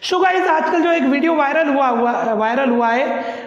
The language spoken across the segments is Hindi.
सो गाइस, आजकल जो एक वीडियो वायरल हुआ है,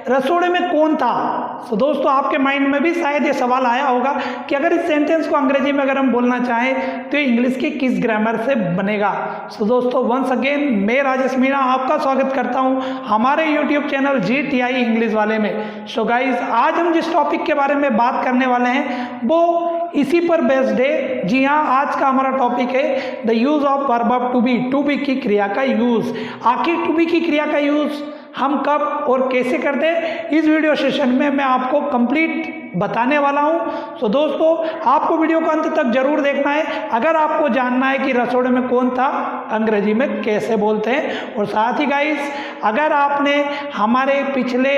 रसोड़े में कौन था। सो दोस्तों, आपके माइंड में भी शायद ये सवाल आया होगा कि अगर इस सेंटेंस को अंग्रेजी में अगर हम बोलना चाहें तो ये इंग्लिश की किस ग्रामर से बनेगा। सो दोस्तों, वंस अगेन मैं राजेश मीणा आपका स्वागत करता हूं हमारे यूट्यूब चैनल GTI इंग्लिश वाले में। सो गाइस, आज हम जिस टॉपिक के बारे में बात करने वाले हैं वो इसी पर बेस्ड है। जी हाँ, आज का हमारा टॉपिक है the use of verb of to be की क्रिया का यूज। आखिर टू बी की क्रिया का यूज हम कब और कैसे करते हैं, इस वीडियो सेशन में मैं आपको कंप्लीट बताने वाला हूं। तो दोस्तों, आपको वीडियो को अंत तक जरूर देखना है अगर आपको जानना है कि रसोड़े में कौन था अंग्रेजी में कैसे बोलते हैं। और साथ ही गाइस, अगर आपने हमारे पिछले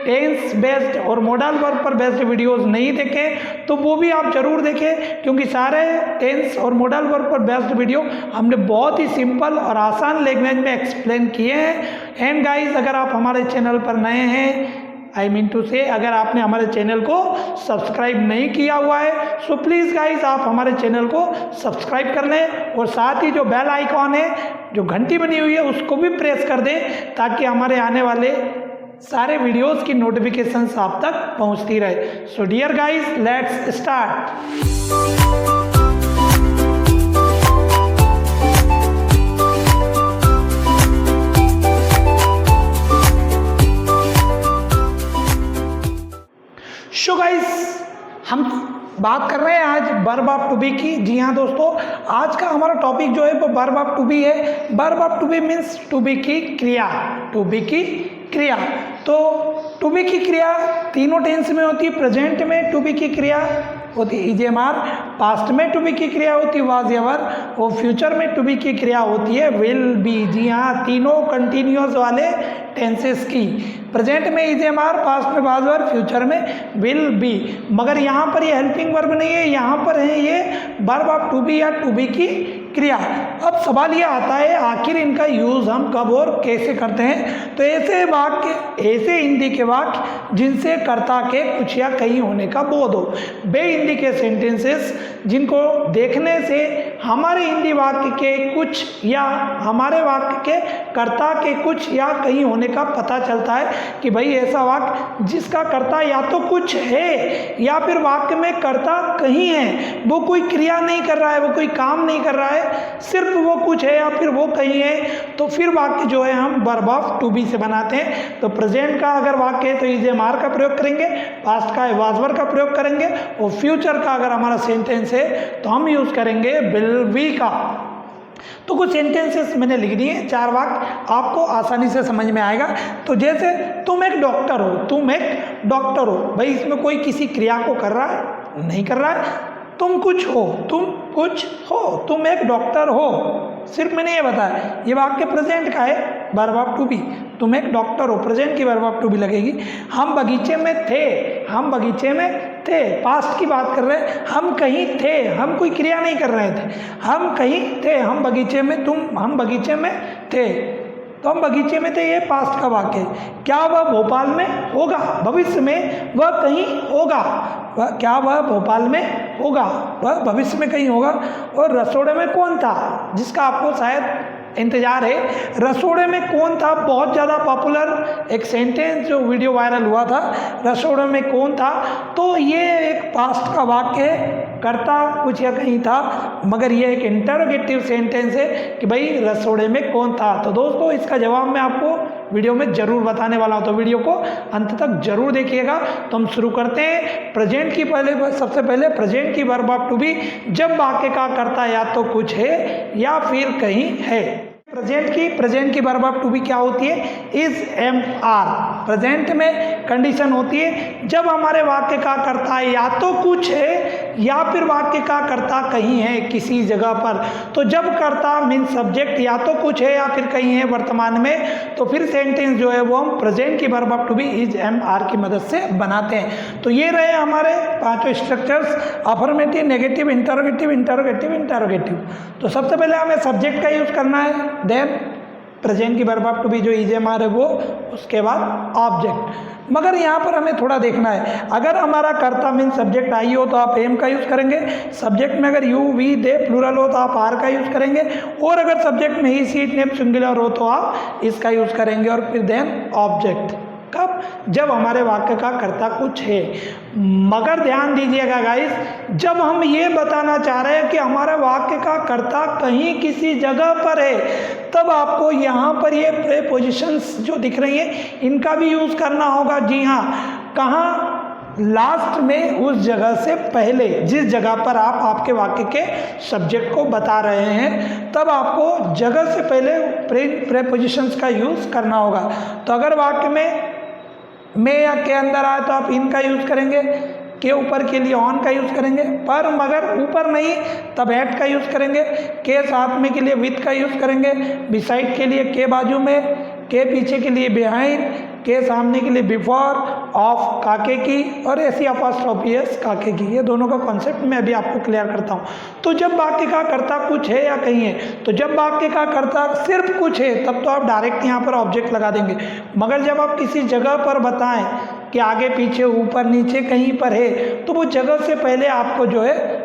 टेंस बेस्ड और मॉडल वर्ब पर बेस्ड वीडियोस नहीं देखे तो वो भी आप जरूर देखें, क्योंकि सारे टेंस और मॉडल वर्ब पर बेस्ड वीडियो हमने बहुत ही सिंपल और आसान लैंग्वेज में एक्सप्लेन किए हैं। एंड गाइस, अगर आप हमारे चैनल पर नए हैं, आई मीन टू से अगर आपने हमारे चैनल को सब्सक्राइब नहीं किया हुआ है, सो प्लीज़ गाइस आप हमारे चैनल को सब्सक्राइब कर लें और साथ ही जो बेल आइकॉन है, जो घंटी बनी हुई है, उसको भी प्रेस कर दें ताकि हमारे आने वाले सारे वीडियोस की नोटिफिकेशंस आप तक पहुंचती रहे। So dear guys, let's start. So guys, हम बात कर रहे हैं आज वर्ब ऑफ टू बी की। जी हाँ दोस्तों, आज का हमारा टॉपिक जो है वो वर्ब ऑफ टू बी है। Verb of to be means to be की क्रिया। टू बी की क्रिया, तो टू बी की क्रिया तीनों टेंस में होती है। प्रेजेंट में टू बी की क्रिया होती है इजेमार, पास्ट में टू बी की क्रिया होती है वाज एवर, और फ्यूचर में टू बी की क्रिया होती है विल बी। जी हाँ, तीनों कंटिन्यूअस वाले टेंसेस की। प्रेजेंट में इजेमार, पास्ट में वाज एवर, फ्यूचर में विल बी। मगर यहाँ पर ये हेल्पिंग वर्ब नहीं है, यहाँ पर है ये वर्ब ऑफ टू बी या टू बी की क्रिया। अब सवाल ये आता है आखिर इनका यूज हम कब और कैसे करते हैं। तो ऐसे वाक्य, ऐसे हिंदी के वाक्य जिनसे कर्ता के कुछ या कहीं होने का बोध हो, बे हिंदी के सेंटेंसेस जिनको देखने से हमारे हिंदी वाक्य के कुछ या हमारे वाक्य के कर्ता के कुछ या कहीं होने का पता चलता है कि भाई ऐसा वाक्य जिसका कर्ता या तो कुछ है या फिर वाक्य में कर्ता कहीं है, वो कोई क्रिया नहीं कर रहा है, वो कोई काम नहीं कर रहा है, सिर्फ वो कुछ है या फिर वो कहीं है, तो फिर वाक्य जो है हम वर्ब ऑफ टू बी से बनाते हैं। तो प्रेजेंट का अगर वाक्य है तो इज एम आर का प्रयोग करेंगे, पास्ट का वाज वर का प्रयोग करेंगे, और फ्यूचर का अगर हमारा सेंटेंस है तो हम यूज करेंगे विल बी का। तो कुछ सेंटेंसेस मैंने लिख दिए, 4 वाक्य, आपको आसानी से समझ में आएगा। तो जैसे तुम एक डॉक्टर हो, तुम एक डॉक्टर हो, भाई इसमें कोई किसी क्रिया को कर रहा है, नहीं कर रहा है। तुम कुछ हो, तुम कुछ हो, तुम एक डॉक्टर हो, सिर्फ मैंने ये बताया। ये वाक्य प्रेजेंट का है, वर्ब ऑफ टू बी। तुम एक डॉक्टर हो, प्रेजेंट की वर्ब ऑफ टू बी लगेगी। हम बगीचे में थे, हम बगीचे में थे, पास्ट की बात कर रहे हैं। हम कहीं थे, हम कोई क्रिया नहीं कर रहे थे, हम कहीं थे, हम बगीचे में, हम बगीचे में थे, तो हम बगीचे में थे, ये पास्ट का वाक्य है। क्या वह भोपाल में होगा, भविष्य में वह कहीं होगा, वह क्या वह भोपाल में होगा, वह भविष्य में कहीं होगा। और रसोड़े में कौन था, जिसका आपको शायद इंतजार है, रसोड़े में कौन था, बहुत ज़्यादा पॉपुलर एक सेंटेंस जो वीडियो वायरल हुआ था, रसोड़े में कौन था। तो ये एक पास्ट का वाक्य है, करता कुछ या कहीं था, मगर ये एक इंटरोगेटिव सेंटेंस है कि भाई रसोड़े में कौन था। तो दोस्तों, इसका जवाब मैं आपको वीडियो में जरूर बताने वाला हूँ, तो वीडियो को अंत तक जरूर देखिएगा। तो हम शुरू करते हैं प्रेजेंट की। सबसे पहले प्रेजेंट की वर्ब ऑफ टू बी, जब वाक्य का कर्ता या तो कुछ है या फिर कहीं है। प्रेजेंट की वर्ब ऑफ टू बी क्या होती है, इज एम आर। प्रेजेंट में कंडीशन होती है जब हमारे वाक्य का कर्ता या तो कुछ है या फिर वाक्य का कर्ता कहीं है किसी जगह पर। तो जब कर्ता मीन सब्जेक्ट या तो कुछ है या फिर कहीं है वर्तमान में, तो फिर सेंटेंस जो है वो हम प्रेजेंट की verb of to be is am are की मदद से बनाते हैं। तो ये रहे हमारे 5 structures, affirmative, negative, interrogative, interrogative, interrogative. तो सबसे पहले हमें सब्जेक्ट का यूज करना है, देन प्रेजेंट की वर्ब ऑफ टू बी जो ईजेमार है वो, उसके बाद ऑब्जेक्ट। मगर यहाँ पर हमें थोड़ा देखना है, अगर हमारा कर्ता मीन सब्जेक्ट आई हो तो आप एम का यूज़ करेंगे, सब्जेक्ट में अगर यू वी दे प्लूरल हो तो आप आर का यूज़ करेंगे, और अगर सब्जेक्ट में ही सी इट नेम सिंगुलर हो तो आप इसका यूज़ करेंगे, और फिर देन ऑब्जेक्ट। कब? जब हमारे वाक्य का कर्ता कुछ है। मगर ध्यान दीजिएगा गाइस, जब हम ये बताना चाह रहे हैं कि हमारे वाक्य का कर्ता कहीं किसी जगह पर है, तब आपको यहाँ पर ये प्रेपोजिशंस जो दिख रही हैं इनका भी यूज़ करना होगा। जी हाँ, कहाँ? लास्ट में, उस जगह से पहले, जिस जगह पर आप आपके वाक्य के सब्जेक्ट को बता रहे हैं, तब आपको जगह से पहले प्रेपोजिशंस का यूज़ करना होगा। तो अगर वाक्य में या के अंदर आए तो आप इन का यूज़ करेंगे, के ऊपर के लिए ऑन का यूज़ करेंगे, पर मगर ऊपर नहीं तब एट का यूज़ करेंगे, के साथ में के लिए विथ का यूज़ करेंगे, बिसाइड के लिए के बाजू में, के पीछे के लिए बिहाइंड, के सामने के लिए बिफोर, ऑफ काके की, और ऐसी अपॉस्ट्रोफी एस काके की। ये दोनों का कॉन्सेप्ट मैं अभी आपको क्लियर करता हूँ। तो जब वाक्य का कर्ता कुछ है या कहीं है, तो जब वाक्य का कर्ता सिर्फ कुछ है तब तो आप डायरेक्ट यहाँ पर ऑब्जेक्ट लगा देंगे। मगर जब आप किसी जगह पर बताएं कि आगे पीछे ऊपर नीचे कहीं पर है, तो वो जगह से पहले आपको जो है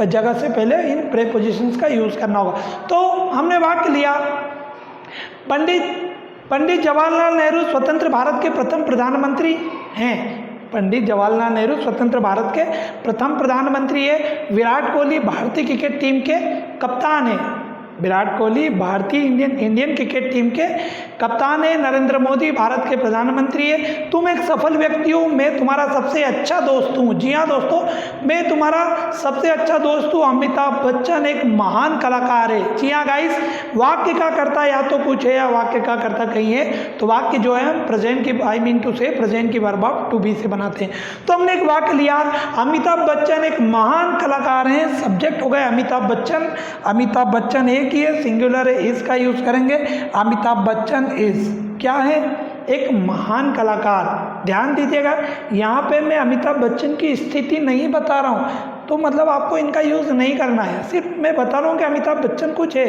जगह से पहले इन प्रेपोजिशंस का यूज़ करना होगा। तो हमने वाक्य लिया, पंडित जवाहरलाल नेहरू स्वतंत्र भारत के प्रथम प्रधानमंत्री हैं। पंडित जवाहरलाल नेहरू स्वतंत्र भारत के प्रथम प्रधानमंत्री है। विराट कोहली भारतीय क्रिकेट टीम के कप्तान हैं। विराट कोहली भारतीय इंडियन क्रिकेट टीम के कप्तान है। नरेंद्र मोदी भारत के प्रधानमंत्री है। तुम एक सफल व्यक्ति हो, मैं तुम्हारा सबसे अच्छा दोस्त हूँ। जी हाँ दोस्तों, मैं तुम्हारा सबसे अच्छा दोस्त हूँ। अमिताभ बच्चन एक महान कलाकार है। जी हाँ गाइस, वाक्य का कर्ता या तो कुछ है या वाक्य का कर्ता कहीं है, तो वाक्य जो है हम प्रेजेंट की प्रेजेंट की वर्ब ऑफ टू बी से बनाते हैं। तो हमने एक वाक्य लिया, अमिताभ बच्चन एक महान कलाकार हैं। सब्जेक्ट हो गए अमिताभ बच्चन। अमिताभ बच्चन एक ही है, सिंगुलर है, इसका यूज करेंगे। अमिताभ बच्चन इज क्या है? एक महान कलाकार। ध्यान दीजिएगा, यहाँ पे मैं अमिताभ बच्चन की स्थिति नहीं बता रहा हूँ, तो मतलब आपको इनका यूज़ नहीं करना है। सिर्फ मैं बता रहा हूँ कि अमिताभ बच्चन कुछ है।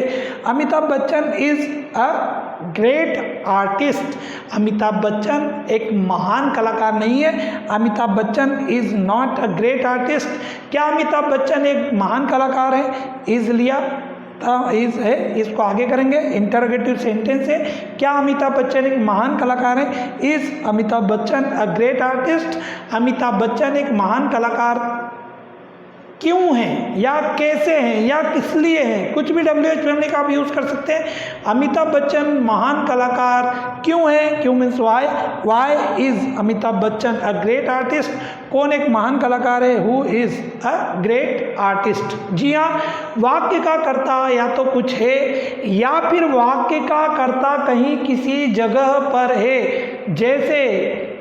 Amitabh Bachchan is a great artist. Amitabh Bachchan एक महान कलाकार नहीं है। Amitabh Bachchan is not a great artist. क्या अमिताभ बच्चन एक महान कलाकार है? इज़ लिया, इज है, इसको आगे करेंगे, इंटरोगेटिव सेंटेंस है। क्या अमिताभ बच्चन एक महान कलाकार है? Is Amitabh Bachchan a great artist. Amitabh Bachchan एक महान कलाकार क्यों है या कैसे हैं या किस लिए हैं, कुछ भी WH फैमिली का आप यूज़ कर सकते हैं। अमिताभ बच्चन महान कलाकार क्यों है? क्यों means why. Why is Amitabh Bachchan a great artist. कौन एक महान कलाकार है? Who is a great artist. जी हाँ, वाक्य का कर्ता या तो कुछ है या फिर वाक्य का कर्ता कहीं किसी जगह पर है। जैसे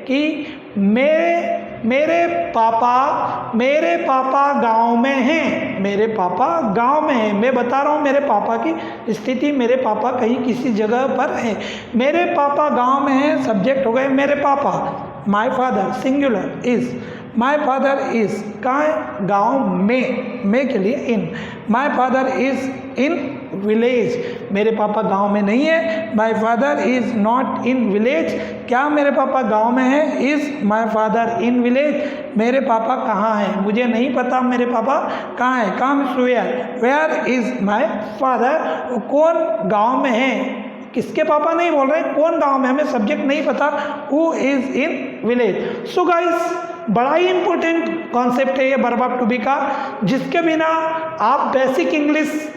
कि मेरे पापा गांव में हैं। मेरे पापा गांव में हैं, मैं बता रहा हूँ मेरे पापा की स्थिति। मेरे पापा कहीं किसी जगह पर हैं। मेरे पापा गांव में हैं, सब्जेक्ट हो गए मेरे पापा। My father singular is, my father is कहाँ है? गांव में के लिए in. My father is in village. मेरे पापा गांव में नहीं है। My father is not in village. क्या मेरे पापा गांव में है? Is my father in village. मेरे पापा कहाँ हैं? मुझे नहीं पता मेरे पापा कहाँ हैं। कहाँ means where. Where is my father. कौन गांव में है? किसके पापा नहीं बोल रहे, कौन गांव में, हमें सब्जेक्ट नहीं पता। Who is in village. So guys, बड़ा ही इंपॉर्टेंट कॉन्सेप्ट है ये वर्ब ऑफ टू बी का, जिसके बिना आप बेसिक इंग्लिश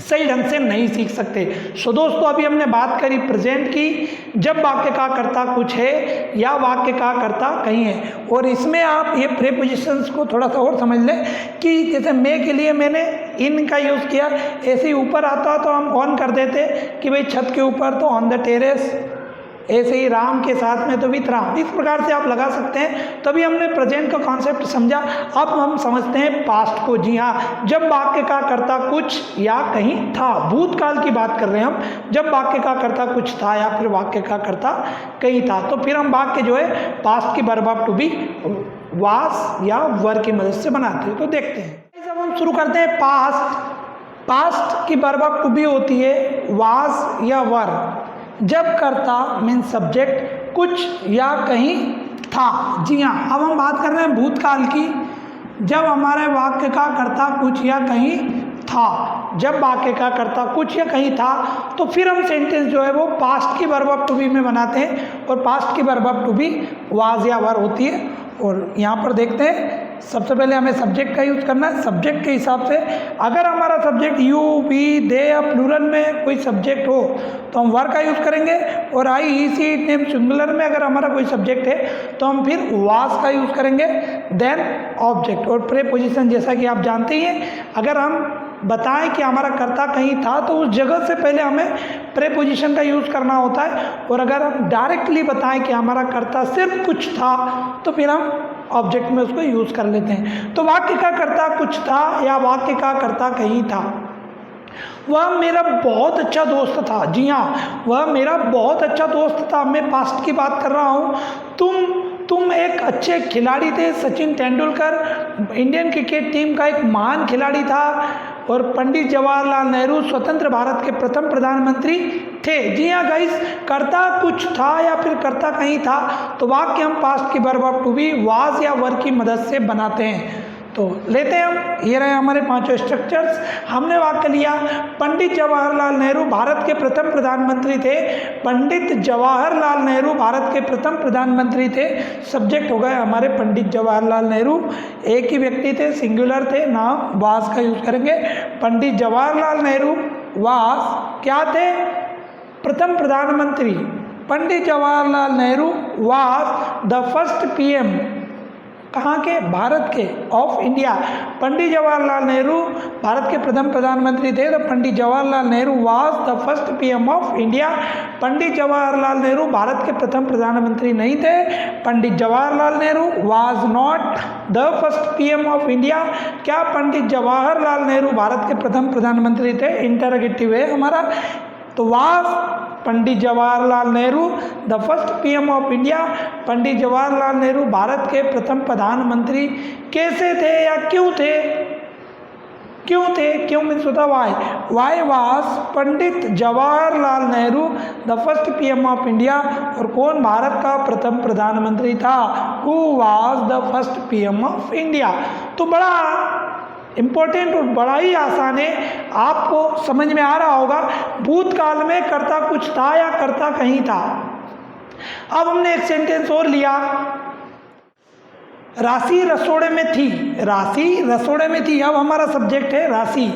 सही ढंग से नहीं सीख सकते। सो दोस्तों, अभी हमने बात करी प्रेजेंट की, जब वाक्य का कर्ता कुछ है या वाक्य का कर्ता कहीं है। और इसमें आप ये प्रीपोजिशंस को थोड़ा सा और समझ लें कि जैसे मैं के लिए मैंने इन का यूज़ किया, ऐसे ही ऊपर आता तो हम ऑन कर देते कि भाई छत के ऊपर तो ऑन द टेरेस, ऐसे ही राम के साथ में तो विथ राम। इस प्रकार से आप लगा सकते हैं। तभी हमने प्रेजेंट का कॉन्सेप्ट समझा। अब हम समझते हैं पास्ट को। जी हाँ, जब वाक्य का कर्ता कुछ या कहीं था, भूतकाल की बात कर रहे हैं हम, जब वाक्य का कर्ता कुछ था या फिर वाक्य का कर्ता कहीं था, तो फिर हम वाक्य जो है पास्ट की वर्ब ऑफ टू बी वास या वर की मदद से बनाते हैं। तो देखते हैं, जब हम शुरू करते हैं पास्ट पास्ट की वर्ब ऑफ टू बी होती है वाज या वर, जब कर्ता मीन सब्जेक्ट कुछ या कहीं था। जी हाँ, अब हम बात कर रहे हैं भूतकाल की, जब हमारे वाक्य का कर्ता कुछ या कहीं था। जब वाक्य का कर्ता कुछ या कहीं था तो फिर हम सेंटेंस जो है वो पास्ट की वर्ब ऑफ टू बी में बनाते हैं, और पास्ट की verb of to be was या वर होती है। और यहाँ पर देखते हैं, सबसे पहले हमें सब्जेक्ट का यूज़ करना है। सब्जेक्ट के हिसाब से अगर हमारा सब्जेक्ट यू, वी, दे या प्लूरल में कोई सब्जेक्ट हो तो हम वर का यूज़ करेंगे, और आई, ही, सी, इट, नेम सिंगुलर में अगर हमारा कोई सब्जेक्ट है तो हम फिर वाज का यूज़ करेंगे, देन ऑब्जेक्ट। और प्रीपोजिशन जैसा कि आप जानते ही हैं, अगर हम बताएं कि हमारा कर्ता कहीं था तो उस जगह से पहले हमें प्रीपोजिशन का यूज़ करना होता है, और अगर हम डायरेक्टली बताएं कि हमारा कर्ता सिर्फ कुछ था तो फिर हम ऑब्जेक्ट में उसको यूज़ कर लेते हैं। तो वाक्य का कर्ता कुछ था या वाक्य का कर्ता कहीं था। वह मेरा बहुत अच्छा दोस्त था। जी हाँ, वह मेरा बहुत अच्छा दोस्त था। मैं पास्ट की बात कर रहा हूँ। तुम एक अच्छे खिलाड़ी थे। Sachin Tendulkar Indian cricket team का एक महान खिलाड़ी था, और पंडित जवाहरलाल नेहरू स्वतंत्र भारत के प्रथम प्रधानमंत्री थे। जी हाँ गाइस, कर्ता कुछ था या फिर कर्ता कहीं था तो वाक्य हम पास्ट की verb of to be was या वर की मदद से बनाते हैं। तो लेते हैं हम, ये रहे हमारे पांचों स्ट्रक्चर्स। हमने वाक्य लिया, पंडित जवाहरलाल नेहरू भारत के प्रथम प्रधानमंत्री थे। पंडित जवाहरलाल नेहरू भारत के प्रथम प्रधानमंत्री थे। सब्जेक्ट हो गए हमारे पंडित जवाहरलाल नेहरू, एक ही व्यक्ति थे, सिंगुलर थे, नाम वाज का यूज करेंगे। पंडित जवाहरलाल नेहरू वाज क्या थे? प्रथम प्रधानमंत्री। Pandit Jawaharlal Nehru was the first PM, कहाँ के? भारत के, ऑफ इंडिया। पंडित जवाहरलाल नेहरू भारत के प्रथम प्रधानमंत्री थे, तो Pandit Jawaharlal Nehru was the first PM of India. Pandit Jawaharlal Nehru Bharat के प्रथम प्रधानमंत्री नहीं थे। Pandit Jawaharlal Nehru was not the first PM of India. क्या पंडित जवाहरलाल नेहरू भारत के प्रथम प्रधानमंत्री थे? इंटरोगेटिव है हमारा। तो was Pandit Jawaharlal Nehru the first PM of India. Pandit Jawaharlal Nehru Bharat के प्रथम प्रधानमंत्री कैसे थे या क्यों थे? क्यों थे? क्यों मीन्स होता why. Why was Pandit Jawaharlal Nehru the first PM of India. और कौन भारत का प्रथम प्रधानमंत्री था? Who was the first PM of India. तो बड़ा इम्पोर्टेंट और बड़ा ही आसान है, आपको समझ में आ रहा होगा। भूतकाल में कर्ता कुछ था या कर्ता कहीं था। अब हमने एक सेंटेंस और लिया, राशि रसोड़े में थी। राशि रसोड़े में थी। अब हमारा सब्जेक्ट है राशि।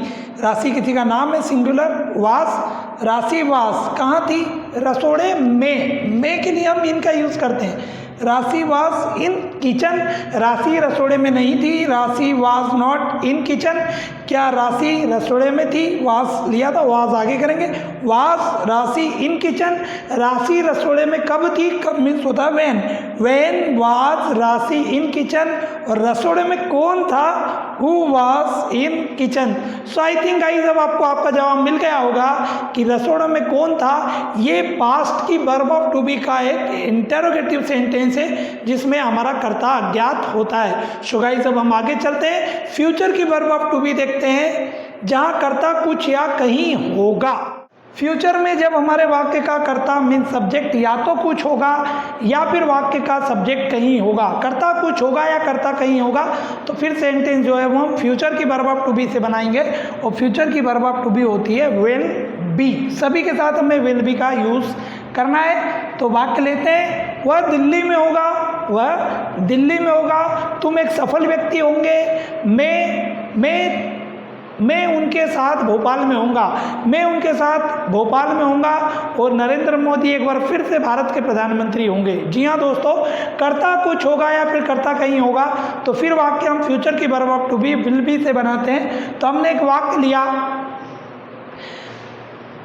राशि किसी का नाम है, सिंगुलर, वास। राशि वास कहाँ थी? रसोड़े में। में के लिए हम इनका यूज करते हैं। राशि वाज इन किचन। राशि रसोड़े में नहीं थी। राशि वाज नॉट इन किचन। क्या राशि रसोड़े में थी? वाज लिया था, वाज आगे करेंगे। वाज राशि इन किचन। राशि रसोड़े में कब थी? कब मीन्स होता है व्हेन। व्हेन वाज राशि इन किचन। और रसोड़े में कौन था? Who was in kitchen. So I think guys अब आपको आपका जवाब मिल गया होगा कि रसोड़े में कौन था। ये पास्ट की वर्ब ऑफ टू बी का एक इंटरोगेटिव सेंटेंस है जिसमें हमारा कर्ता अज्ञात होता है। सो गाइस अब हम आगे चलते हैं, फ्यूचर की वर्ब ऑफ टू बी देखते हैं जहां कर्ता कुछ या कहीं होगा। फ्यूचर में जब हमारे वाक्य का कर्ता मीन सब्जेक्ट या तो कुछ होगा या फिर वाक्य का सब्जेक्ट कहीं होगा। कर्ता कुछ होगा या कर्ता कहीं होगा तो फिर सेंटेंस जो है वो हम फ्यूचर की वर्ब ऑफ टू बी से बनाएंगे, और फ्यूचर की वर्ब ऑफ टू बी होती है विल बी। सभी के साथ हमें विल बी का यूज करना है। तो वाक्य लेते हैं, वह दिल्ली में होगा। वह दिल्ली में होगा। तुम एक सफल व्यक्ति होंगे। मैं उनके साथ भोपाल में होऊंगा। मैं उनके साथ भोपाल में होऊंगा। और नरेंद्र मोदी एक बार फिर से भारत के प्रधानमंत्री होंगे। जी हाँ दोस्तों, कर्ता कुछ होगा या फिर कर्ता कहीं होगा तो फिर वाक्य हम फ्यूचर की verb of to be will be से बनाते हैं। तो हमने एक वाक्य लिया,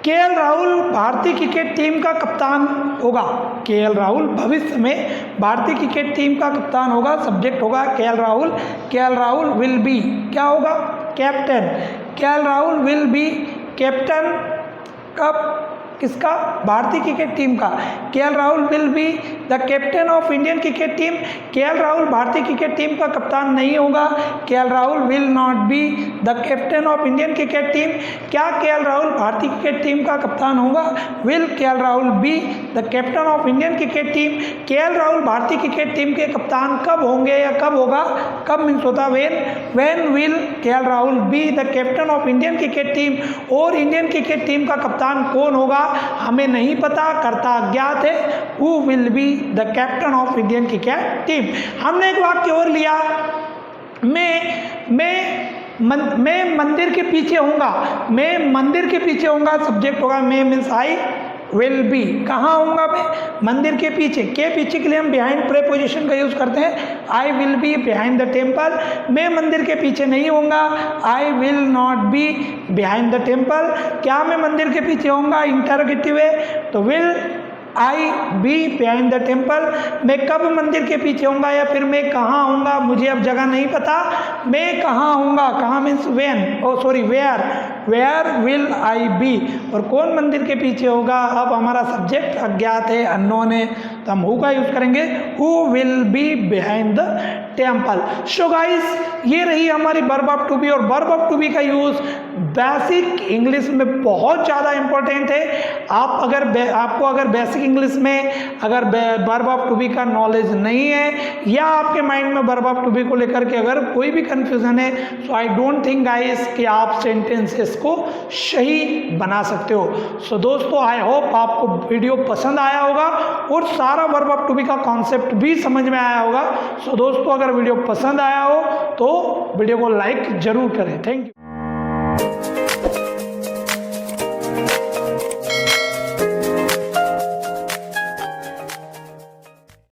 केएल राहुल भारतीय क्रिकेट टीम का कप्तान होगा। केएल राहुल भविष्य में भारतीय क्रिकेट टीम का कप्तान होगा। सब्जेक्ट होगा KL Rahul. KL Rahul will be क्या होगा? Captain. KL Rahul will be captain कब? किसका? भारतीय क्रिकेट टीम का। KL Rahul will be the captain of Indian cricket team. KL Rahul भारतीय क्रिकेट टीम का कप्तान नहीं होगा। KL Rahul will not be the captain of Indian cricket team. क्या केएल राहुल भारतीय क्रिकेट टीम का कप्तान होगा? Will KL Rahul be the captain of Indian cricket team. KL Rahul भारतीय क्रिकेट टीम के कप्तान कब होंगे या कब होगा? कब मीन्स होता है when will KL Rahul be the captain of Indian cricket team. और इंडियन क्रिकेट टीम का कप्तान कौन होगा हमें नहीं पता, कर्ता अज्ञात है। Who will be the captain of Indian cricket team. हमने एक वाक्य और लिया, मैं मंदिर के पीछे होऊंगा। मैं मंदिर के पीछे होऊंगा, सब्जेक्ट होगा मैं मीन्स आई विल बी। कहाँ होऊंगा मैं? मंदिर के पीछे। के पीछे के लिए हम बिहाइंड प्रेपोजिशन का यूज करते हैं। I will be behind the temple. मैं मंदिर के पीछे नहीं होऊंगा। I will not be behind the temple. क्या मैं मंदिर के पीछे होऊंगा? इंटरोगेटिव है तो will I be behind the temple. मैं कब मंदिर के पीछे होऊंगा या फिर मैं कहाँ होऊंगा, मुझे अब जगह नहीं पता। मैं कहाँ होऊंगा, कहाँ means when, oh sorry where, where will I be. और कौन मंदिर के पीछे होगा? अब हमारा सब्जेक्ट अज्ञात है, अननोन है, तो हम हु का यूज करेंगे। Who will be behind the temple. So guys ये रही हमारी वर्ब ऑफ टू बी। और वर्ब ऑफ टू बी का यूज बेसिक इंग्लिश में बहुत ज़्यादा इंपॉर्टेंट है। आपको अगर बेसिक इंग्लिश में अगर वर्ब ऑफ टू बी का नॉलेज नहीं है या आपके माइंड में वर्ब ऑफ टू बी को लेकर के अगर कोई भी कंफ्यूजन है, सो आई डोंट थिंक गाइस कि आप सेंटेंसेस को सही बना सकते हो। सो दोस्तों आई होप आपको वीडियो पसंद आया होगा और सारा वर्ब ऑफ टू बी का कॉन्सेप्ट भी समझ में आया होगा। सो दोस्तों अगर वीडियो पसंद आया हो तो वीडियो को लाइक जरूर करें। Thank you.